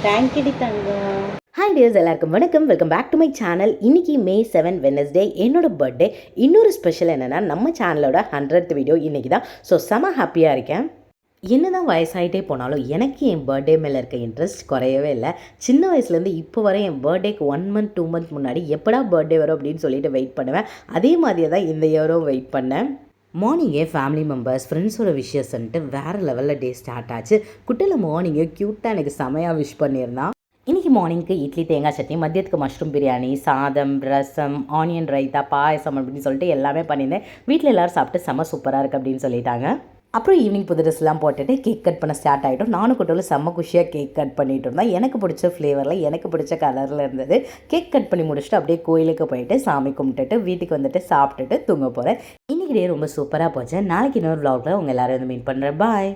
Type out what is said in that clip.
தேங்க்யூடி தங்கம். Hi dears, எல்லாருக்கும் வணக்கம். Welcome back to my channel. இன்றைக்கி May 7 வெனஸ்டே, என்னோட பர்த்டே. இன்னொரு ஸ்பெஷல் என்னென்னா, நம்ம சேனலோட 100th வீடியோ இன்றைக்கி தான். ஸோ செம ஹாப்பியாக இருக்கேன். என்ன தான் வயசாகிட்டே போனாலும் எனக்கு என் பர்த்டே மேலே இருக்க இன்ட்ரெஸ்ட் குறையவே இல்லை. சின்ன வயசுலேருந்து இப்போ வரை என் பர்த்டேக்கு 1 மந்த் 2 மந்த் முன்னாடி எப்படா பர்த்டே வரும் அப்படின்னு சொல்லிட்டு வெயிட் பண்ணுவேன். அதே மாதிரியே தான் இந்த இயரும் வெயிட் பண்ணேன். மார்னிங்கே ஃபேமிலி மெம்பர்ஸ் ஃப்ரெண்ட்ஸோட விஷயஸ்ன்ட்டு வேறு லெவலில் டே ஸ்டார்ட் ஆச்சு. குட்டியில் மார்னிங்கே க்யூட்டாக எனக்கு செமையாக விஷ் பண்ணியிருந்தான். இன்றைக்கி மார்னிங்க்கு இட்லி, தேங்காய் சட்னி, மதியத்துக்கு மஷ்ரூம் பிரியாணி, சாதம், ரசம், ஆனியன் ரைத்தா, பாயசம் அப்படின்னு சொல்லிட்டு எல்லாமே பண்ணியிருந்தேன். வீட்டில் எல்லோரும் சாப்பிட்டு செம்ம சூப்பராக இருக்குது அப்படின்னு சொல்லிட்டாங்க. அப்புறம் ஈவினிங் புது ட்ரெஸ்லாம் போட்டுட்டு கேக் கட் பண்ண ஸ்டார்ட் ஆகிட்டோம். நானும் குட்டியில் செம்ம குஷியாக கேக் கட் பண்ணிகிட்டு இருந்தேன். எனக்கு பிடிச்ச ஃப்ளேவரில் எனக்கு பிடிச்ச கலரில் இருந்தது. கேக் கட் பண்ணி முடிச்சுட்டு அப்படியே கோயிலுக்கு போயிட்டு சாமி கும்பிட்டுட்டு வீட்டுக்கு வந்துட்டு சாப்பிட்டுட்டு தூங்க போகிறேன். இன்றைக்கி டே ரொம்ப சூப்பராக போச்சு. நாளைக்கு இன்னொரு vlogல உங்கள் எல்லோரும் வந்து மீட் பண்ணுறேன். பாய்.